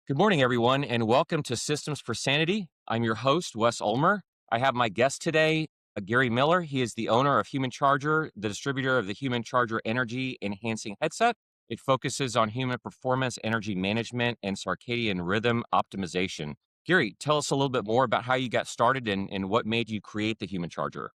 Good morning, everyone, and welcome to Systems for Sanity. I'm your host, Wes Ulmer. I have my guest today, Gary Miller. He is the owner of Human Charger, the distributor of the Human Charger Energy Enhancing Headset. It focuses on human performance, energy management, and circadian rhythm optimization. Gary, tell us a little bit more about how you got started and what made you create the Human Charger.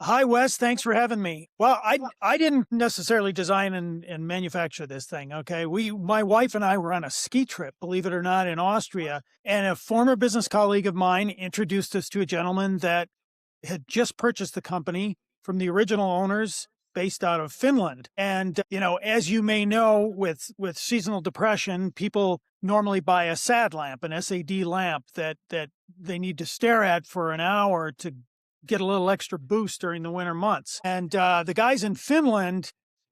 Hi, Wes. Thanks for having me. Well, I didn't necessarily design and manufacture this thing. Okay. My wife and I were on a ski trip, believe it or not, in Austria. And a former business colleague of mine introduced us to a gentleman that had just purchased the company from the original owners based out of Finland. And, as you may know, with seasonal depression, people normally buy a SAD lamp, an SAD lamp that they need to stare at for an hour to get a little extra boost during the winter months. And the guys in Finland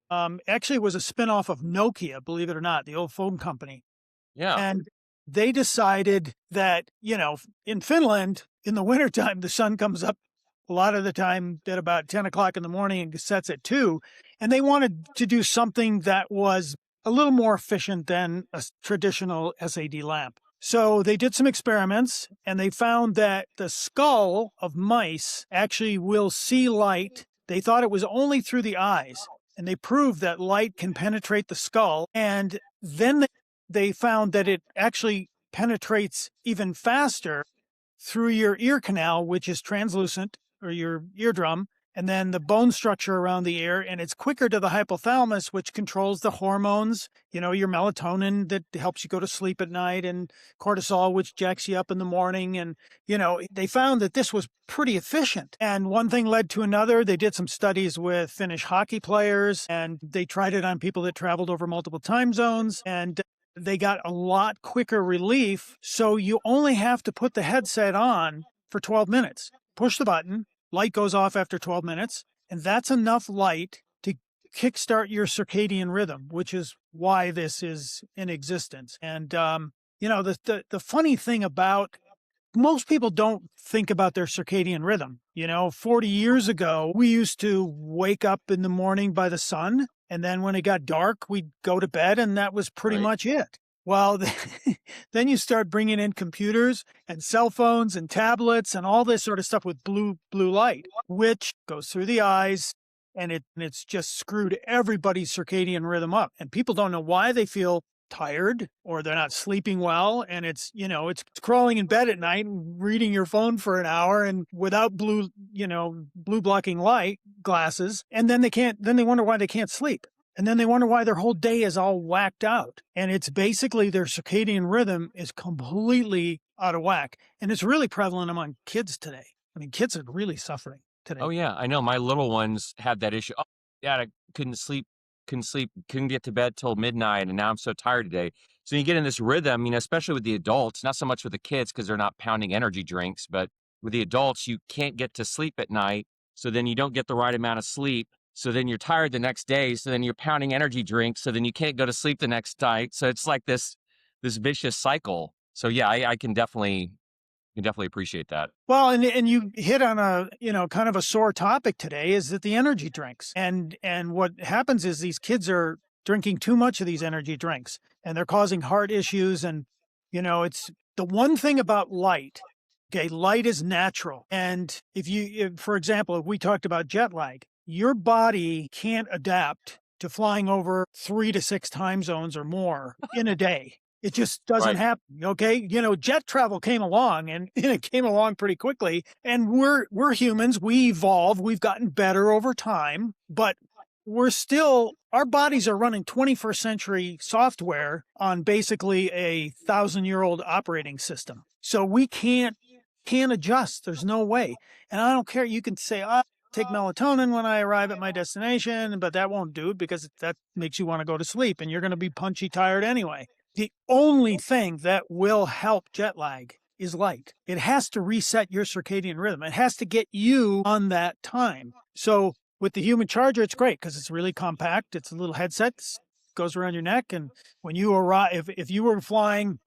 actually was a spinoff of Nokia, believe it or not, the old phone company. Yeah. And they decided that, in Finland, in the wintertime, the sun comes up a lot of the time at about 10 o'clock in the morning and sets at 2. And they wanted to do something that was a little more efficient than a traditional SAD lamp. So they did some experiments and they found that the skull of mice actually will see light. They thought it was only through the eyes, and they proved that light can penetrate the skull. And then they found that it actually penetrates even faster through your ear canal, which is translucent, or your eardrum, and then the bone structure around the ear, and it's quicker to the hypothalamus, which controls the hormones, your melatonin that helps you go to sleep at night, and cortisol, which jacks you up in the morning. And, they found that this was pretty efficient. And one thing led to another. They did some studies with Finnish hockey players, and they tried it on people that traveled over multiple time zones, and they got a lot quicker relief. So you only have to put the headset on for 12 minutes. Push the button. Light goes off after 12 minutes, and that's enough light to kickstart your circadian rhythm, which is why this is in existence. And, the funny thing about most people don't think about their circadian rhythm. 40 years ago, we used to wake up in the morning by the sun, and then when it got dark, we'd go to bed, and that was pretty Right. much it. Well, then you start bringing in computers and cell phones and tablets and all this sort of stuff with blue light, which goes through the eyes, and it's just screwed everybody's circadian rhythm up. And people don't know why they feel tired or they're not sleeping well. And it's crawling in bed at night and reading your phone for an hour and without blue blocking light glasses. And then they wonder why they can't sleep. And then they wonder why their whole day is all whacked out. And it's basically their circadian rhythm is completely out of whack. And it's really prevalent among kids today. I mean, kids are really suffering today. Oh, yeah. I know my little ones had that issue. Oh, yeah, I couldn't get to bed till midnight, and now I'm so tired today. So you get in this rhythm, especially with the adults, not so much with the kids because they're not pounding energy drinks, but with the adults, you can't get to sleep at night. So then you don't get the right amount of sleep. So then you're tired the next day. So then you're pounding energy drinks. So then you can't go to sleep the next night. So it's like this vicious cycle. So yeah, I can definitely appreciate that. Well, and you hit on a, kind of a sore topic today, is that the energy drinks. And what happens is these kids are drinking too much of these energy drinks, and they're causing heart issues. And, it's the one thing about light. Okay, light is natural. And for example, if we talked about jet lag, your body can't adapt to flying over 3 to 6 time zones or more in a day. It just doesn't Right. happen. Okay. Jet travel came along and it came along pretty quickly. And we're humans. We evolve. We've gotten better over time, but our bodies are running 21st century software on basically a 1,000-year-old operating system. So we can't adjust. There's no way. And I don't care. You can say, take melatonin when I arrive at my destination, but that won't do it because that makes you want to go to sleep and you're going to be punchy tired anyway. The only thing that will help jet lag is light. It has to reset your circadian rhythm. It has to get you on that time. So with the Human Charger, it's great because it's really compact. It's a little headset, goes around your neck. And when you arrive, if you were flying,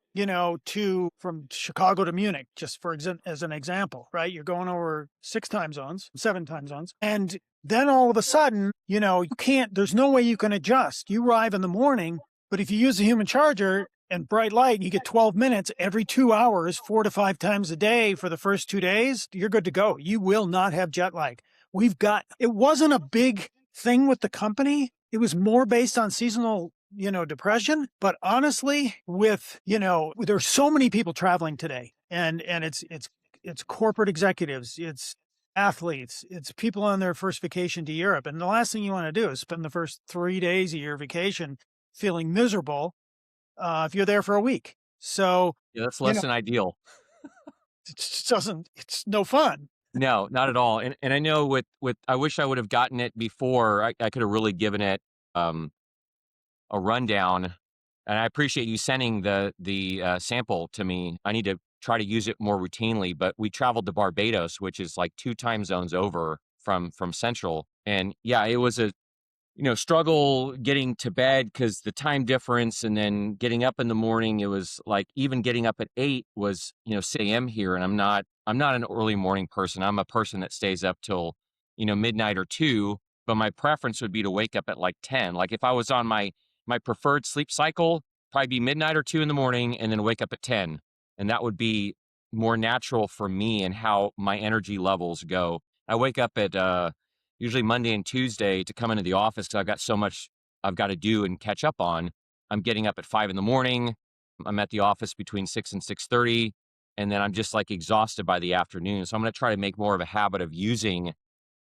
from Chicago to Munich, just as an example, right? You're going over 7 time zones. And then all of a sudden, there's no way you can adjust. You arrive in the morning, but if you use the Human Charger and bright light, you get 12 minutes every 2 hours, 4 to 5 times a day for the first 2 days, you're good to go. You will not have jet lag. It wasn't a big thing with the company. It was more based on seasonal, depression. But honestly, there's so many people traveling today, and it's corporate executives, it's athletes, it's people on their first vacation to Europe. And the last thing you want to do is spend the first 3 days of your vacation feeling miserable if you're there for a week. So, Yeah, that's you less know, than ideal. it's no fun. No, not at all. And I know with I wish I would have gotten it before. I could have really given it um, a rundown. And I appreciate you sending the sample to me. I need to try to use it more routinely. But we traveled to Barbados, which is like 2 time zones over from Central. And yeah, it was a struggle getting to bed because the time difference, and then getting up in the morning. It was like even getting up at 8 was 6 a.m. here, and I'm not an early morning person. I'm a person that stays up till midnight or 2. But my preference would be to wake up at like 10. Like if I was on my preferred sleep cycle, probably be midnight or 2 in the morning, and then wake up at 10, and that would be more natural for me and how my energy levels go. I wake up at usually Monday and Tuesday to come into the office because I've got so much I've got to do and catch up on. I'm getting up at 5 in the morning. I'm at the office between 6 and 6:30, and then I'm just like exhausted by the afternoon. So I'm going to try to make more of a habit of using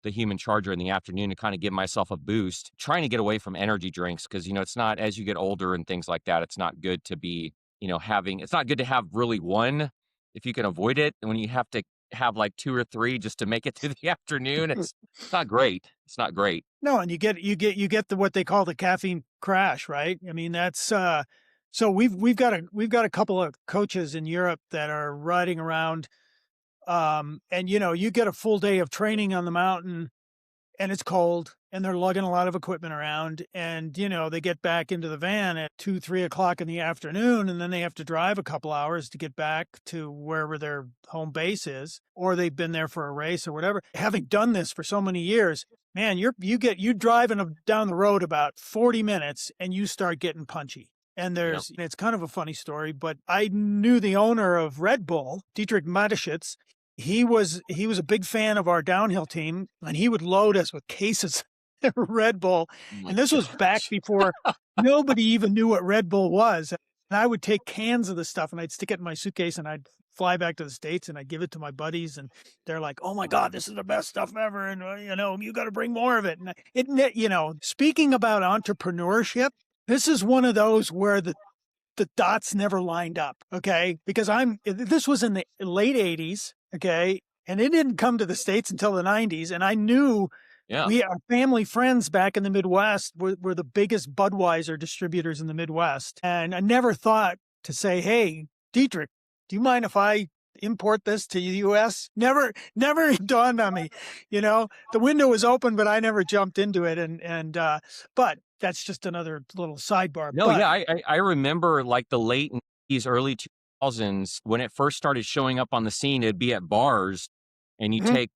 the human charger in the afternoon to kind of give myself a boost, trying to get away from energy drinks because it's not, as you get older and things like that, it's not good to be, it's not good to have really one if you can avoid it. And when you have to have like 2 or 3 just to make it through the afternoon, it's not great. It's not great. No, and you get what they call the caffeine crash, right? I mean, that's so we've got a couple of coaches in Europe that are riding around, and you get a full day of training on the mountain, and it's cold, and they're lugging a lot of equipment around, and they get back into the van at 2, 3 o'clock in the afternoon, and then they have to drive a couple hours to get back to wherever their home base is, or they've been there for a race or whatever. Having done this for so many years, man, you driving down the road about 40 minutes, and you start getting punchy. And Yep. it's kind of a funny story, but I knew the owner of Red Bull, Dietrich Mateschitz. He was a big fan of our downhill team, and he would load us with cases of Red Bull. Oh my And this was back gosh. before nobody even knew what Red Bull was. And I would take cans of the stuff and I'd stick it in my suitcase, and I'd fly back to the States and I'd give it to my buddies, and they're like, "Oh my God, this is the best stuff ever. And you got to bring more of it." And speaking about entrepreneurship, this is one of those where the dots never lined up. Okay. Because this was in the late 80s. Okay. And it didn't come to the States until the 90s. And I knew Yeah. our family friends back in the Midwest were the biggest Budweiser distributors in the Midwest. And I never thought to say, "Hey, Dietrich, do you mind if I import this to the US?" Never dawned on me. The window was open, but I never jumped into it. But that's just another little sidebar. No, But yeah, I remember like the late 90s, early 2000s when it first started showing up on the scene. It'd be at bars, and you mhm, take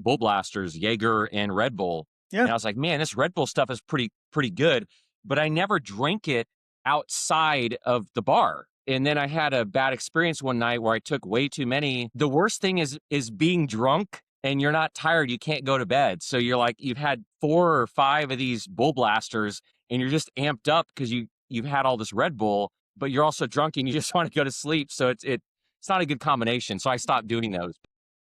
Bull Blasters, Jaeger, and Red Bull, yeah. and I was like, man, this Red Bull stuff is pretty good. But I never drank it outside of the bar. And then I had a bad experience one night where I took way too many. The worst thing is being drunk and you're not tired. You can't go to bed. So you're like, you've had 4 or 5 of these Bull Blasters, and you're just amped up because you've had all this Red Bull, but you're also drunk and you just want to go to sleep. So it's not a good combination. So I stopped doing those.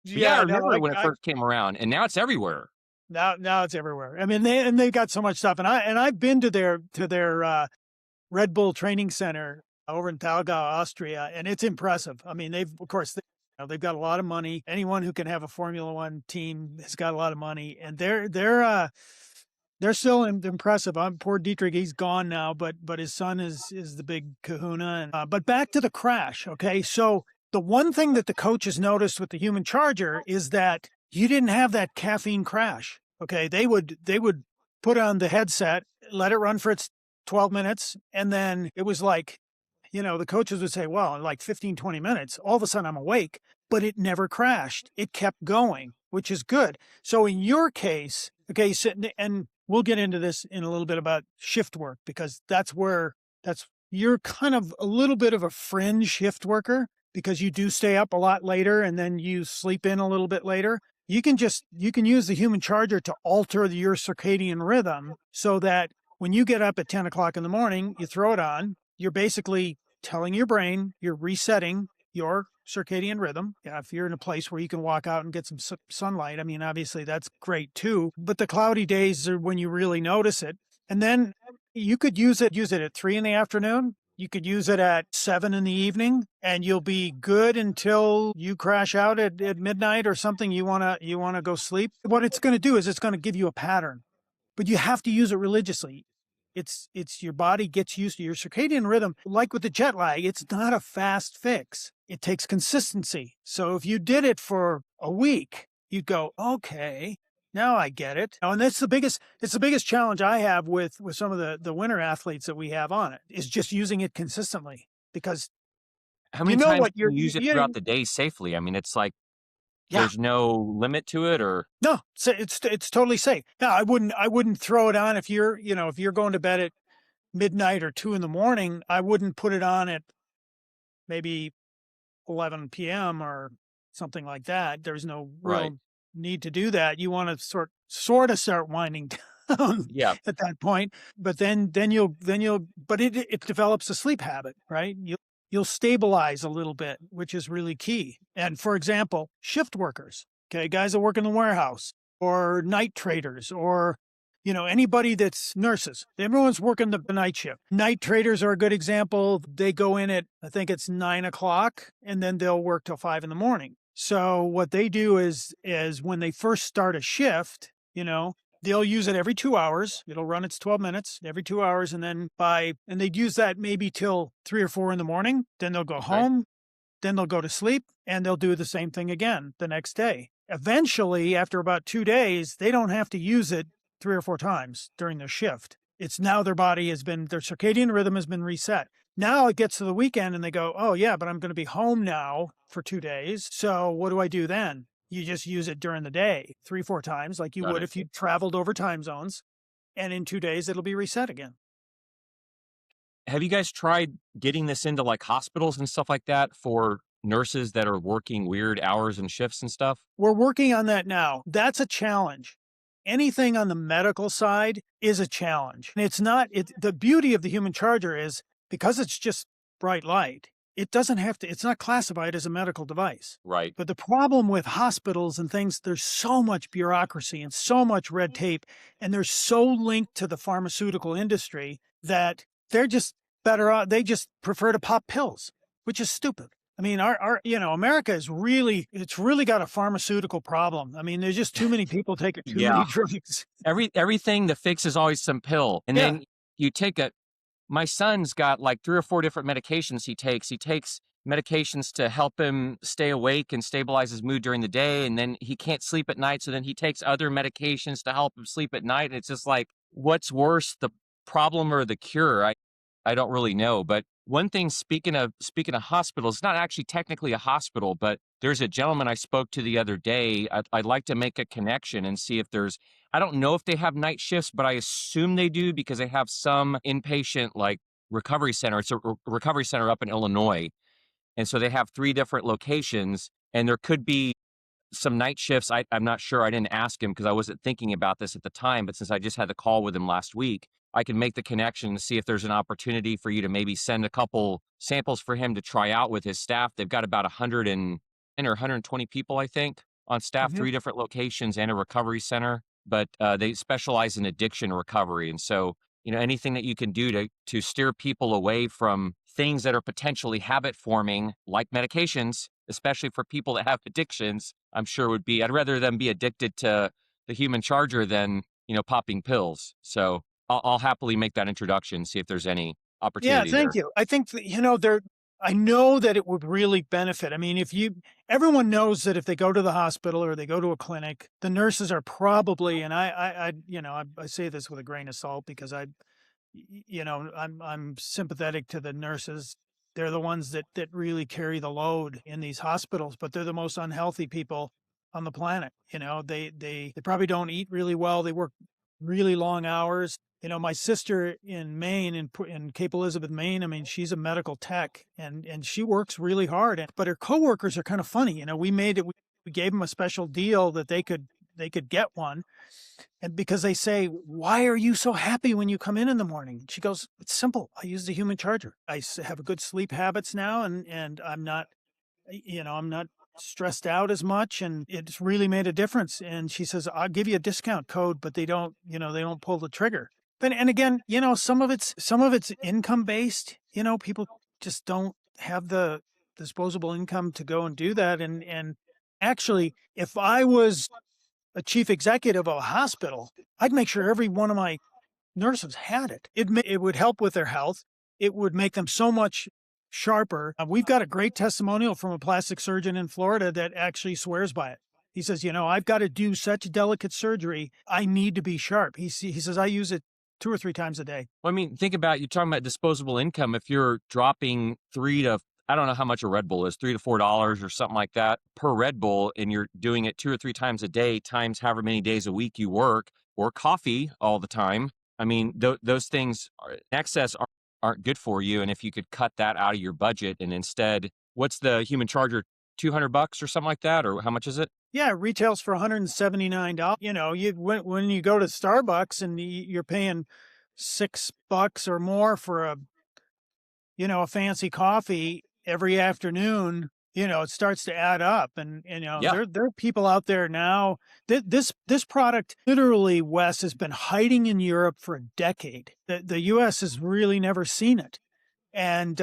But yeah, I Yeah, no, remember when it first came around, and now it's everywhere. now it's everywhere. I mean, they've got so much stuff, and I've been to their Red Bull training center over in Thalgau, Austria, and it's impressive. I mean, they've got a lot of money. Anyone who can have a Formula One team has got a lot of money, and they're still impressive. Poor Dietrich, he's gone now, but his son is the big kahuna. And but back to the crash. Okay, so the one thing that the coaches noticed with the human charger is that you didn't have that caffeine crash. Okay, they would put on the headset, let it run for its 12 minutes, and then it was like, the coaches would say, well, in like 15, 20 minutes, all of a sudden I'm awake, but it never crashed. It kept going, which is good. So in your case, okay, and we'll get into this in a little bit about shift work, because that's you're kind of a little bit of a fringe shift worker because you do stay up a lot later and then you sleep in a little bit later. You can use the human charger to alter your circadian rhythm so that when you get up at 10 o'clock in the morning, you throw it on, you're basically telling your brain, you're resetting your circadian rhythm. Yeah, if you're in a place where you can walk out and get some sunlight, I mean, obviously that's great too. But the cloudy days are when you really notice it. And then you could use it at 3 in the afternoon. You could use it at 7 in the evening, and you'll be good until you crash out at midnight or something. You wanna go sleep. What it's going to do is it's going to give you a pattern, but you have to use it religiously. It's your body gets used to your circadian rhythm. Like with the jet lag, it's not a fast fix. It takes consistency. So if you did it for a week, you'd go, okay, now I get it. And that's it's the biggest challenge I have with some of the winter athletes that we have on it is just using it consistently because How you many know times what can you use it throughout the day safely? I mean, it's like yeah. there's no limit to it, or No, it's totally safe. No, I wouldn't throw it on if if you're going to bed at midnight or 2 in the morning, I wouldn't put it on at maybe 11 p.m. or something like that. There's no right? real need to do that. You want to sort of start winding down Yeah. at that point, but but it develops a sleep habit, right? You'll stabilize a little bit, which is really key. And for example, shift workers, okay, guys that work in the warehouse or night traders or anybody that's nurses. Everyone's working the night shift. Night traders are a good example. They go in at, I think it's 9 o'clock, and then they'll work till 5 in the morning. So what they do is when they first start a shift, they'll use it every 2 hours. It'll run its 12 minutes every 2 hours. And then and they'd use that maybe till 3 or 4 in the morning. Then they'll go Okay. home. Then they'll go to sleep and they'll do the same thing again the next day. Eventually, after about 2 days, they don't have to use it 3 or 4 times during their shift. It's now their circadian rhythm has been reset. Now it gets to the weekend and they go, oh yeah, but I'm going to be home now for 2 days. So what do I do then? You just use it during the day, 3, 4 times like you Got would it. if you traveled over time zones. And in 2 days, it'll be reset again. Have you guys tried getting this into like hospitals and stuff like that for nurses that are working weird hours and shifts and stuff? We're working on that now. That's a challenge. Anything on the medical side is a challenge. And the beauty of the human charger is because it's just bright light, it's not classified as a medical device. Right. But the problem with hospitals and things, there's so much bureaucracy and so much red tape, and they're so linked to the pharmaceutical industry that they're just better off. They just prefer to pop pills, which is stupid. I mean, America it's really got a pharmaceutical problem. I mean, there's just too many people taking too many Yeah. drugs. Everything the fix is always some pill. And Yeah. then you take my son's got like 3 or 4 different medications he takes. He takes medications to help him stay awake and stabilize his mood during the day. And then he can't sleep at night. So then he takes other medications to help him sleep at night. And it's just like, what's worse, the problem or the cure? I don't really know. But one thing, speaking of hospitals, it's not actually technically a hospital, but there's a gentleman I spoke to the other day. I'd like to make a connection and see if I don't know if they have night shifts, but I assume they do because they have some inpatient like recovery center. It's a recovery center up in Illinois. And so they have 3 different locations, and there could be some night shifts. I'm not sure. I didn't ask him because I wasn't thinking about this at the time. But since I just had the call with him last week, I can make the connection to see if there's an opportunity for you to maybe send a couple samples for him to try out with his staff. They've got about 110 or 120 people, I think, on staff, Mhm. 3 different locations and a recovery center. But they specialize in addiction recovery. And so, anything that you can do to steer people away from things that are potentially habit forming, like medications, especially for people that have addictions, I'm sure I'd rather them be addicted to the human charger than, popping pills. So I'll happily make that introduction, see if there's any Yeah, opportunity thank there. you. I think that, I know that it would really benefit. I mean, everyone knows that if they go to the hospital or they go to a clinic, the nurses are probably, and I say this with a grain of salt because I'm sympathetic to the nurses. They're the ones that really carry the load in these hospitals, but they're the most unhealthy people on the planet. They probably don't eat really well. They work really long hours. My sister in Maine, in Cape Elizabeth, Maine, I mean, she's a medical tech and she works really hard. But her coworkers are kind of funny. We gave them a special deal that they could get one. And because they say, "Why are you so happy when you come in the morning?" She goes, "It's simple. I use the human charger. Have a good sleep habits now, and I'm not stressed out as much, and it's really made a difference." And she says, "I'll give you a discount code," but they don't pull the trigger. But and again, some of it's income based. People just don't have the disposable income to go and do that. And actually, if I was a chief executive of a hospital, I'd make sure every one of my nurses had it. It would help with their health. It would make them so much sharper. We've got a great testimonial from a plastic surgeon in Florida that actually swears by it. He says, "I've got to do such delicate surgery. I need to be sharp." He says, "I use it 2 or 3 times a day." Well, I mean, think about you're talking about disposable income. If you're dropping I don't know how much a Red Bull is, $3 to $4 or something like that per Red Bull, and you're doing it 2 or 3 times a day, times however many days a week you work, or coffee all the time. I mean, those things in excess aren't good for you. And if you could cut that out of your budget and instead, what's the human charger? $200 or something like that, or how much is it? Yeah, it retails for $179. When you go to Starbucks and you're paying $6 or more for a fancy coffee every afternoon, it starts to add up. And Yeah, there are people out there now. This product, literally, Wes, has been hiding in Europe for a decade. The U.S. has really never seen it. And,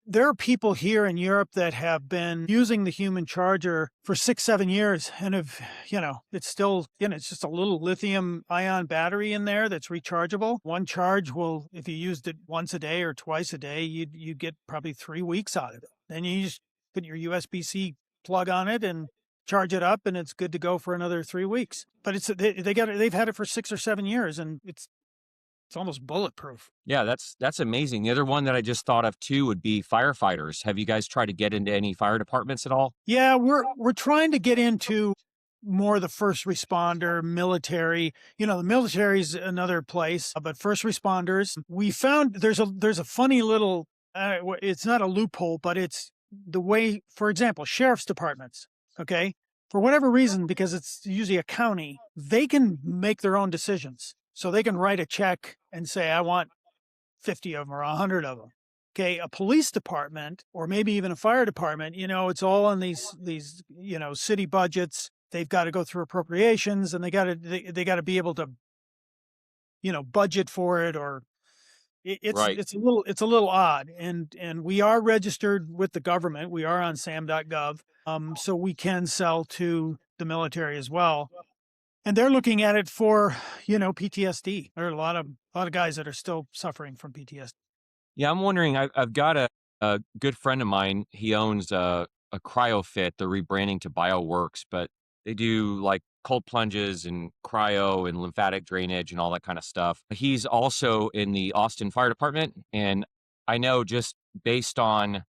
there are people here in Europe that have been using the human charger for 6, 7 years and it's still, it's just a little lithium ion battery in there that's rechargeable. One charge will, if you used it once a day or twice a day, you get probably 3 weeks out of it. Then you just put your USB-C plug on it and charge it up and it's good to go for another 3 weeks. But they've had it for 6 or 7 years and it's almost bulletproof. yeah, that's amazing. The other one that I just thought of too would be firefighters. Have you guys tried to get into any fire departments at all? Yeah, we're trying to get into more the first responder, military. The military's another place, but first responders. We found there's a funny little. It's not a loophole, but it's the way. For example, sheriff's departments. Okay, for whatever reason, because it's usually a county, they can make their own decisions. So they can write a check and say, "I want 50 of them or 100 of them." Okay, a police department or maybe even a fire department, it's all on these city budgets. They've got to go through appropriations and they got to be able to budget for it, or Right. it's a little odd. And we are registered with the government. We are on sam.gov. So we can sell to the military as well. And they're looking at it for, PTSD. There are a lot of guys that are still suffering from PTSD. Yeah, I'm wondering. I've got a good friend of mine. He owns a CryoFit. They're rebranding to BioWorks, but they do like cold plunges and cryo and lymphatic drainage and all that kind of stuff. He's also in the Austin Fire Department, and I know just based on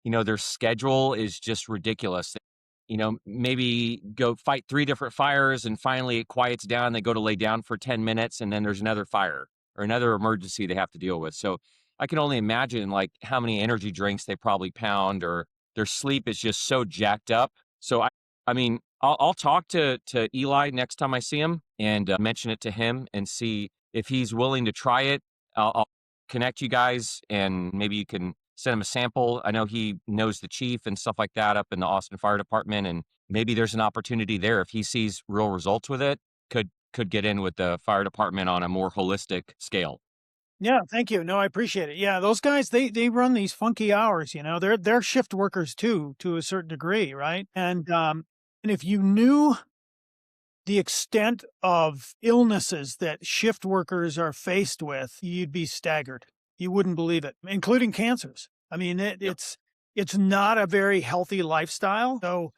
their schedule is just ridiculous. Maybe go fight 3 different fires and finally it quiets down. They go to lay down for 10 minutes and then there's another fire or another emergency they have to deal with. So I can only imagine like how many energy drinks they probably pound or their sleep is just so jacked up. So I mean, I'll talk to Eli next time I see him and mention it to him and see if he's willing to try it. I'll connect you guys and maybe you can send him a sample. I know he knows the chief and stuff like that up in the Austin Fire Department, and maybe there's an opportunity there if he sees real results with it. Could get in with the fire department on a more holistic scale. Yeah, thank you. No, I appreciate it. Yeah, those guys, they run these funky hours, they're shift workers too, to a certain degree, right? And if you knew the extent of illnesses that shift workers are faced with, you'd be staggered. You wouldn't believe it, including cancers. I mean, Yep. it's not a very healthy lifestyle. So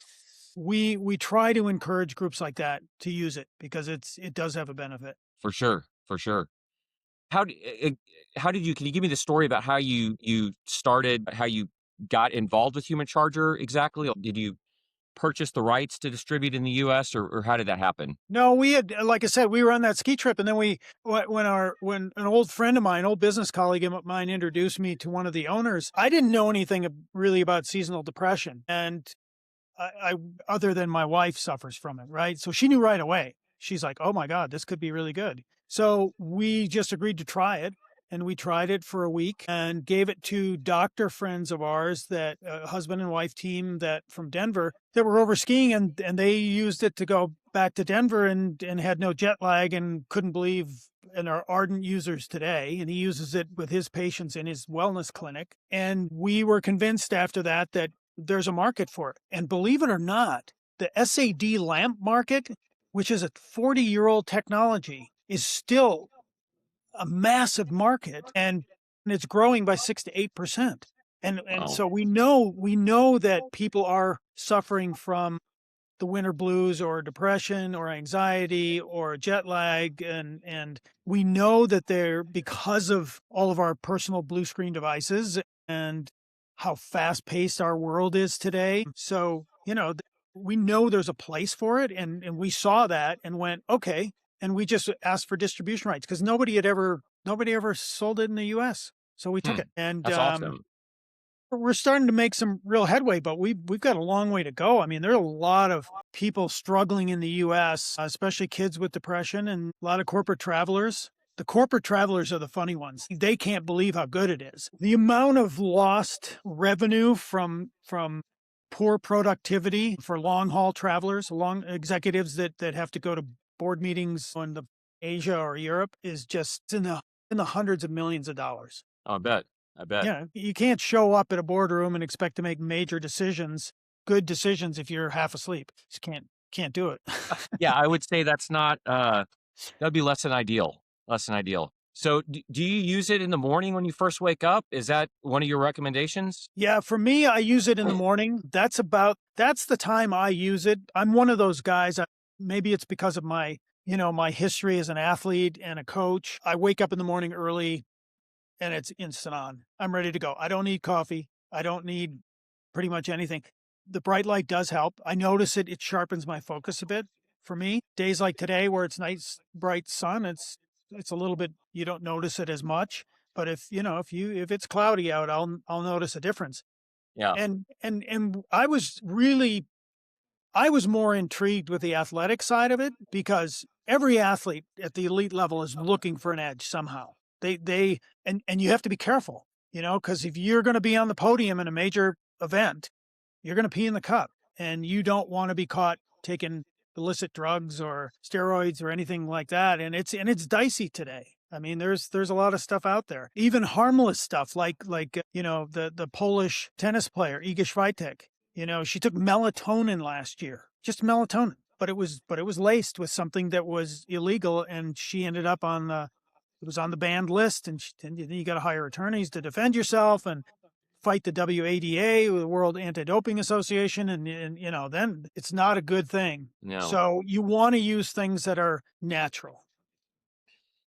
we try to encourage groups like that to use it because it does have a benefit. For sure, for sure. How d- eh, how did you? Can you give me the story about how you started, how you got involved with Human Charger exactly? Did you purchase the rights to distribute in the US, or how did that happen? No, we had, like I said, we were on that ski trip, and then when an old friend of mine, old business colleague of mine, introduced me to one of the owners, I didn't know anything really about seasonal depression, and I other than my wife suffers from it, right? So she knew right away. She's like, "Oh my God, this could be really good." So we just agreed to try it, and we tried it for a week and gave it to doctor friends of ours, that husband and wife team that from Denver, that were over skiing, and they used it to go back to Denver and had no jet lag and couldn't believe, and are ardent users today. And he uses it with his patients in his wellness clinic. And we were convinced after that there's a market for it. And believe it or not, the SAD lamp market, which is a 40-year-old technology, is still a massive market, and it's growing by 6 to 8%. And Wow. so we know that people are suffering from the winter blues or depression or anxiety or jet lag, and we know that they're, because of all of our personal blue screen devices and how fast paced our world is today. So, we know there's a place for it, and we saw that and went, okay. And we just asked for distribution rights because nobody ever sold it in the US. So we took it. And That's awesome. we're starting to make some real headway, but we've got a long way to go. I mean, there are a lot of people struggling in the US, especially kids with depression, and a lot of corporate travelers. The corporate travelers are the funny ones. They can't believe how good it is. The amount of lost revenue from poor productivity for long haul travelers, long executives that have to go to board meetings in Asia or Europe, is just in the hundreds of millions of dollars. Oh, I bet. Yeah, you can't show up at a boardroom and expect to make major decisions, good decisions, if you're half asleep. Just can't do it. Yeah, I would say that's not, that'd be less than ideal. Less than ideal. So do you use it in the morning when you first wake up? Is that one of your recommendations? Yeah, for me, I use it in the morning. That's the time I use it. I'm one of those guys. Maybe it's because of my history as an athlete and a coach. I wake up in the morning early and it's instant on. I'm ready to go. I don't need coffee. I don't need pretty much anything. The bright light does help. I notice it sharpens my focus a bit. For me, days like today where it's nice, bright sun, it's a little bit, you don't notice it as much. But if it's cloudy out, I'll notice a difference. Yeah. And I was more intrigued with the athletic side of it, because every athlete at the elite level is looking for an edge somehow. And you have to be careful, because if you're going to be on the podium in a major event, you're going to pee in the cup, and you don't want to be caught taking illicit drugs or steroids or anything like that. And it's dicey today. I mean, there's a lot of stuff out there, even harmless stuff like the Polish tennis player Iga Swiatek. She took melatonin last year, just melatonin, but it was laced with something that was illegal, and she ended up it was on the banned list, and you got to hire attorneys to defend yourself and fight the WADA, the World Anti-Doping Association, and then it's not a good thing. No. So you want to use things that are natural.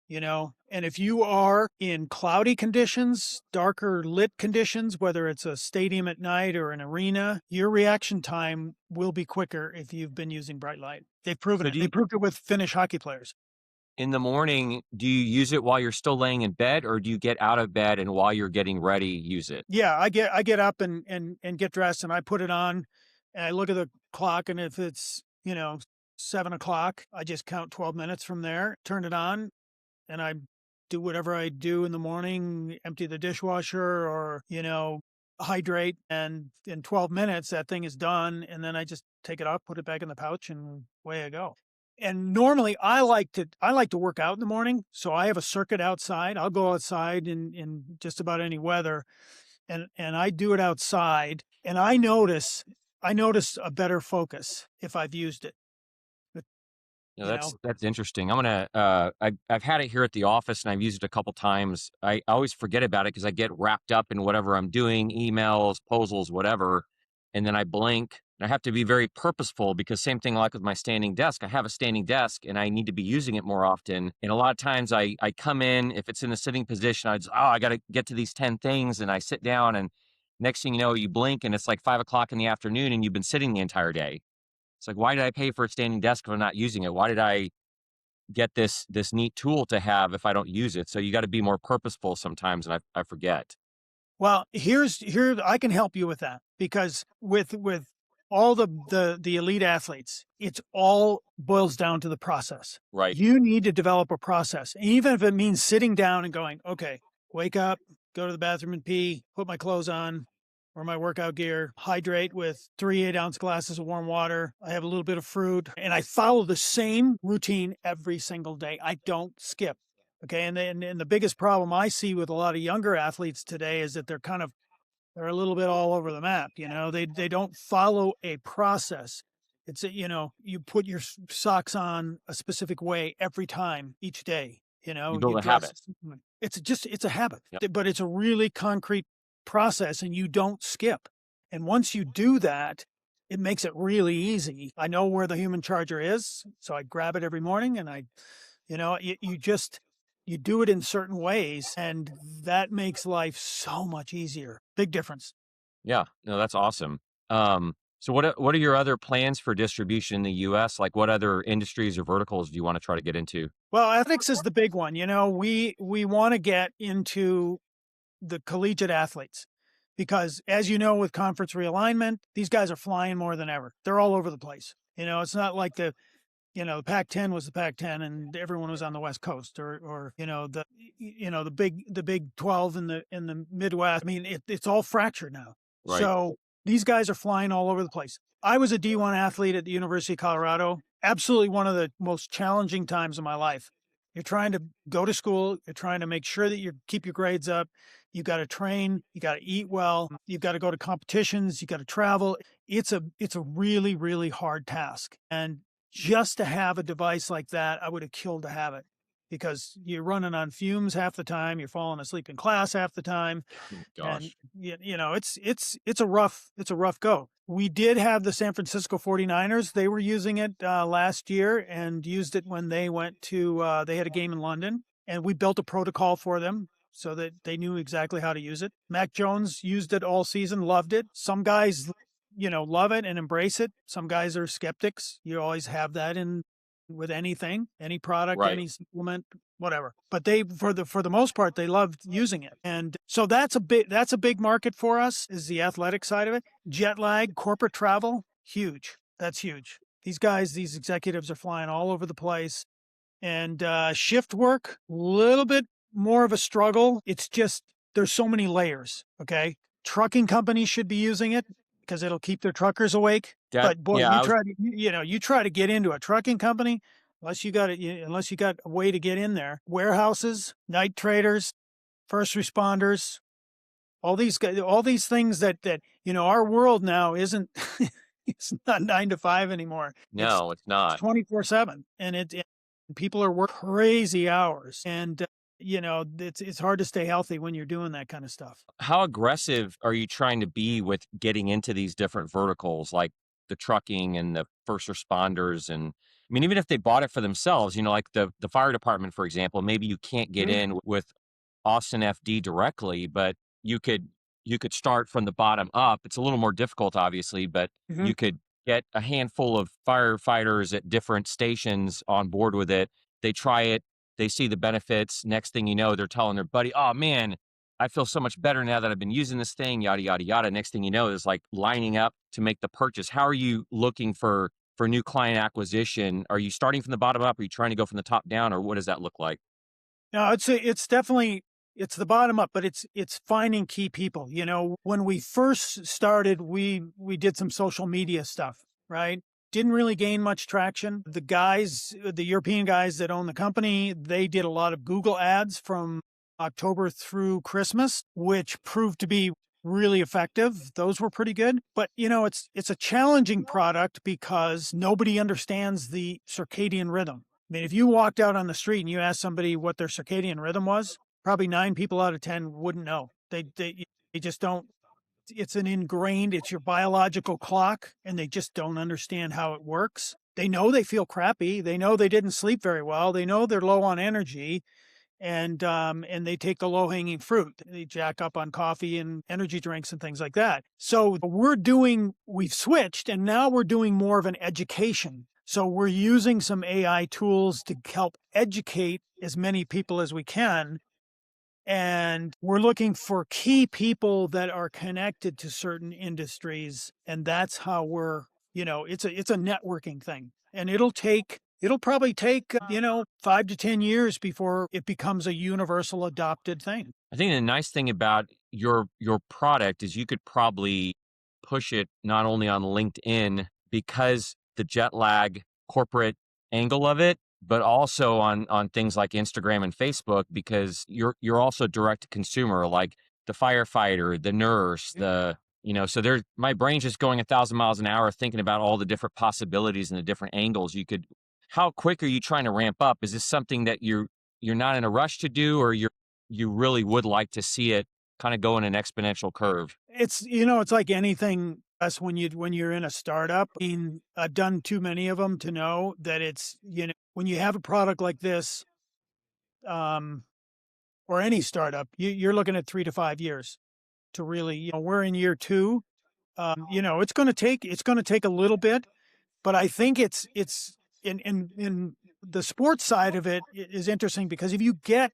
And if you are in cloudy conditions, darker lit conditions, whether it's a stadium at night or an arena, your reaction time will be quicker if you've been using bright light. They've proven it. They proved it with Finnish hockey players. In the morning, do you use it while you're still laying in bed, or do you get out of bed and while you're getting ready, use it? Yeah, I get up and get dressed, and I put it on, and I look at the clock, and if it's 7:00, I just count 12 minutes from there, turn it on, and I do whatever I do in the morning, empty the dishwasher or, hydrate. And in 12 minutes, that thing is done. And then I just take it off, put it back in the pouch, and away I go. And normally I like to work out in the morning. So I have a circuit outside. I'll go outside in just about any weather. And I do it outside. And I notice a better focus if I've used it. That's interesting. I'm gonna. I've had it here at the office, and I've used it a couple times. I always forget about it because I get wrapped up in whatever I'm doing, emails, proposals, whatever, and then I blink. And I have to be very purposeful, because same thing like with my standing desk. I have a standing desk, and I need to be using it more often. And a lot of times, I come in, if it's in a sitting position, I got to get to these 10 things, and I sit down, and Next thing you know, you blink and it's like 5 o'clock in the afternoon and you've been sitting the entire day. It's like, why did I pay for a standing desk if I'm not using it? Why did I get this neat tool to have if I don't use it? So you got to be more purposeful sometimes, and I forget. Well, here I can help you with that because with all the elite athletes, it's all boils down to the process. Right. You need to develop a process, even if it means sitting down and going, okay, wake up, go to the bathroom and pee, put my clothes on or my workout gear, hydrate with 3 8-ounce glasses of warm water. I have a little bit of fruit, and I follow the same routine every single day. I don't skip. Okay. And the biggest problem I see with a lot of younger athletes today is that they're a little bit all over the map. They don't follow a process. It's, you put your socks on a specific way every time, each day, You you build a dress. habit. It's a habit, Yep. but it's a really concrete process and you don't skip. And once you do that, it makes it really easy. I know where the human charger is. So I grab it every morning and you do it in certain ways, and that makes life so much easier. Big difference. Yeah. No, that's awesome. So what are your other plans for distribution in the US? Like what other industries or verticals do you want to try to get into? Well, ethics is the big one. We want to get into the collegiate athletes because, as you know, with conference realignment, these guys are flying more than ever. They're all over the place. It's not like the Pac-10 was the Pac-10 and everyone was on the West Coast or the Big 12 in the Midwest. I mean, it's all fractured now. Right. So these guys are flying all over the place. I was a D1 athlete at the University of Colorado. Absolutely one of the most challenging times of my life. You're trying to go to school. You're trying to make sure that you keep your grades up. You got to train. You got to eat well. You've got to go to competitions. You got to travel. It's a really, really hard task. And just to have a device like that, I would have killed to have it because you're running on fumes half the time. You're falling asleep in class half the time. Oh, And gosh. it's a rough go. We did have the San Francisco 49ers. They were using it last year and used it when they went to, they had a game in London, and we built a protocol for them so that they knew exactly how to use it. Mac Jones used it all season, loved it. Some guys love it and embrace it. Some guys are skeptics. You always have that with anything, any product, Right. any supplement, whatever. But they, for the most part, they loved using it. And so that's a big market for us, is the athletic side of it. Jet lag, corporate travel, huge. That's huge. These executives are flying all over the place. And shift work, a little bit more of a struggle. It's just, there's so many layers. Okay. Trucking companies should be using it because it'll keep their truckers awake. But boy, Yeah, you try to get into a trucking company, unless you got a way to get in there. Warehouses, night traders, first responders, all these guys, all these things that our world now isn't. It's not 9 to 5 anymore. no, it's It's not. 24/7, and people are working crazy hours, and it's hard to stay healthy when you're doing that kind of stuff. How aggressive are you trying to be with getting into these different verticals, like the trucking and the first responders? And I mean, even if they bought it for themselves, like the fire department, for example, maybe you can't get Mhm. in with Austin FD directly, but you could start from the bottom up. It's a little more difficult, obviously, but Mhm. you could get a handful of firefighters at different stations on board with it. They try it, they see the benefits. Next thing you know, they're telling their buddy, "Oh man, I feel so much better now that I've been using this thing." Yada yada yada. Next thing you know, is like lining up to make the purchase. How are you looking for new client acquisition? Are you starting from the bottom up? Are you trying to go from the top down, or what does that look like? No, I'd say it's definitely it's the bottom up, but it's finding key people. When we first started, we did some social media stuff, right? Didn't really gain much traction. The European guys that own the company, they did a lot of Google ads from October through Christmas, which proved to be really effective. Those were pretty good. But it's a challenging product because nobody understands the circadian rhythm. I mean, if you walked out on the street and you asked somebody what their circadian rhythm was, probably 9 people out of 10 wouldn't know. They just don't. It's your biological clock, and they just don't understand how it works. They know they feel crappy. They know they didn't sleep very well. They know they're low on energy, and they take the low hanging fruit. They jack up on coffee and energy drinks and things like that. So we've switched, and now we're doing more of an education. So we're using some AI tools to help educate as many people as we can. And we're looking for key people that are connected to certain industries. And that's how it's a networking thing. And it'll probably take, 5 to 10 years before it becomes a universal adopted thing. I think the nice thing about your product is you could probably push it not only on LinkedIn because the jet lag corporate angle of it, but also on things like Instagram and Facebook because you're also direct to consumer, like the firefighter, the nurse, so my brain's just going 1,000 miles an hour thinking about all the different possibilities and the different angles you could. How quick are you trying to ramp up? Is this something that you're not in a rush to do, or you really would like to see it kind of go in an exponential curve? It's like anything else when you're in a startup. I mean, I've done too many of them to know that when you have a product like this, or any startup, you're looking at 3 to 5 years to really, we're in year two. It's going to take a little bit, but I think it's in the sports side of it is interesting because if you get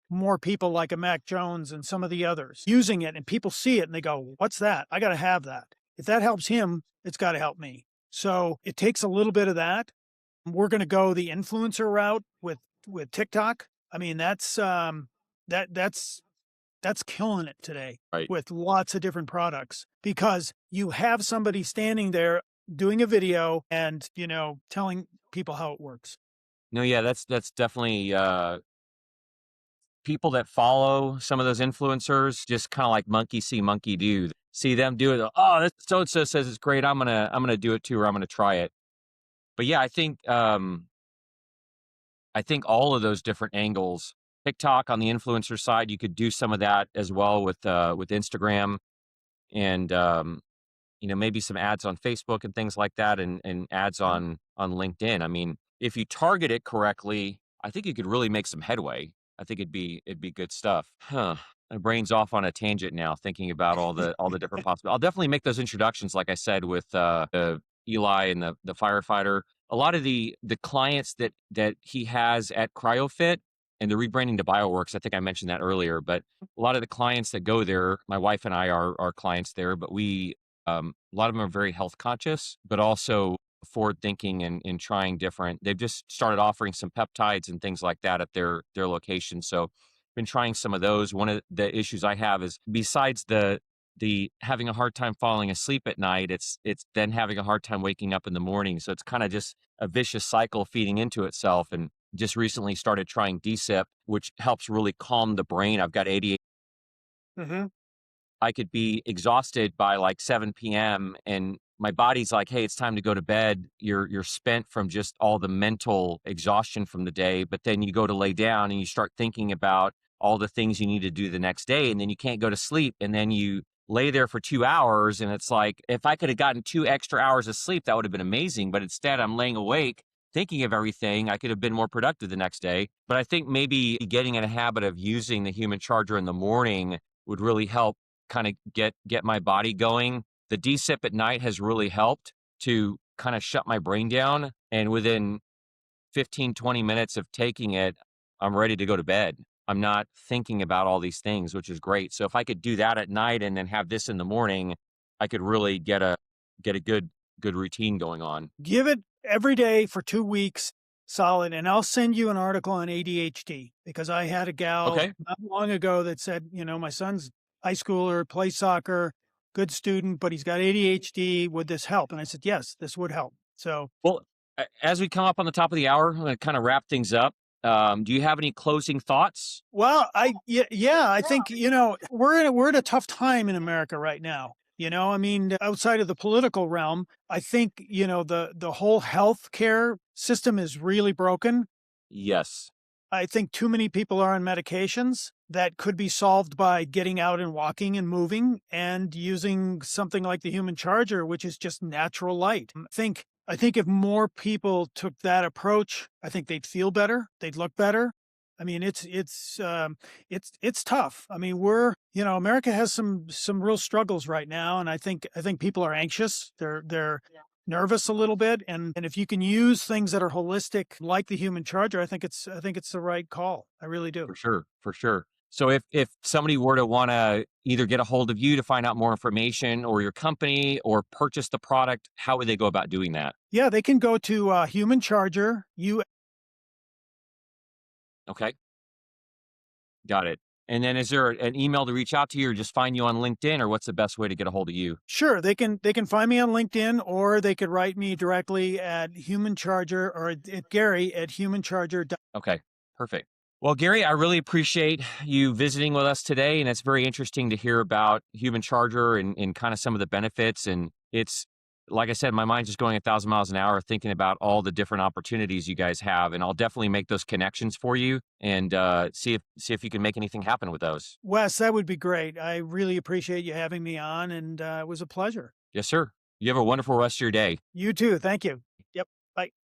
more people like a Mac Jones and some of the others using it and people see it and they go, what's that? I got to have that. If that helps him, it's got to help me. So it takes a little bit of that. We're going to go the influencer route with TikTok. I mean, that's killing it today Right. with lots of different products because you have somebody standing there doing a video and, telling people how it works. No, yeah, that's definitely people that follow some of those influencers just kind of like monkey see, monkey do. See them do it. Oh, that so and so says it's great. I'm gonna do it too, or I'm gonna try it. But yeah, I think all of those different angles. TikTok on the influencer side, you could do some of that as well with Instagram and maybe some ads on Facebook and things like that, and ads on LinkedIn. I mean, if you target it correctly, I think you could really make some headway. I think it'd be good stuff. Huh. My brain's off on a tangent now, thinking about all the different possibilities. I'll definitely make those introductions, like I said, with Eli and the firefighter. A lot of the clients that he has at CryoFit and the rebranding to BioWorks. I think I mentioned that earlier, but a lot of the clients that go there, my wife and I are clients there, but a lot of them are very health conscious, but also forward thinking and trying different. They've just started offering some peptides and things like that at their location. So been trying some of those. One of the issues I have is besides the having a hard time falling asleep at night, it's then having a hard time waking up in the morning. So it's kind of just a vicious cycle feeding into itself. And just recently started trying DSIP, which helps really calm the brain. I've got ADHD. Mm-hmm. I could be exhausted by like 7 p.m. and my body's like, "Hey, it's time to go to bed." You're spent from just all the mental exhaustion from the day, but then you go to lay down and you start thinking about all the things you need to do the next day, and then you can't go to sleep, and then you lay there for 2 hours, and it's like, if I could have gotten 2 extra hours of sleep, that would have been amazing. But instead, I'm laying awake thinking of everything. I could have been more productive the next day. But I think maybe getting in a habit of using the human charger in the morning would really help kind of get my body going. The DSIP at night has really helped to kind of shut my brain down. And within 15, 20 minutes of taking it, I'm ready to go to bed. I'm not thinking about all these things, which is great. So if I could do that at night and then have this in the morning, I could really get a good routine going on. Give it every day for 2 weeks solid, and I'll send you an article on ADHD because I had a gal Okay. not long ago that said, my son's high schooler, plays soccer, good student, but he's got ADHD. Would this help? And I said, yes, this would help. So, Well, as we come up on the top of the hour, I'm going to kind of wrap things up. Do you have any closing thoughts? well, I think, we're at a tough time in America right now. I mean, outside of the political realm, I think, the whole health care system is really broken. Yes. I think too many people are on medications that could be solved by getting out and walking and moving and using something like the human charger, which is just natural light. I think if more people took that approach, I think they'd feel better, they'd look better. I mean, it's tough. I mean, America has some real struggles right now, and I think people are anxious. They're nervous a little bit, and if you can use things that are holistic, like the human charger, I think it's the right call. I really do. For sure, for sure. So if somebody were to want to either get a hold of you to find out more information or your company or purchase the product, how would they go about doing that? Yeah, they can go to Human Charger. You Okay, got it. And then is there an email to reach out to you or just find you on LinkedIn or what's the best way to get a hold of you? Sure, they can find me on LinkedIn, or they could write me directly at Human Charger or at Gary at humancharger. Okay, perfect. Well, Gary, I really appreciate you visiting with us today. And it's very interesting to hear about Human Charger and kind of some of the benefits. And it's, like I said, my mind's just going 1,000 miles an hour thinking about all the different opportunities you guys have. And I'll definitely make those connections for you and see if you can make anything happen with those. Wes, that would be great. I really appreciate you having me on, and it was a pleasure. Yes, sir. You have a wonderful rest of your day. You too. Thank you.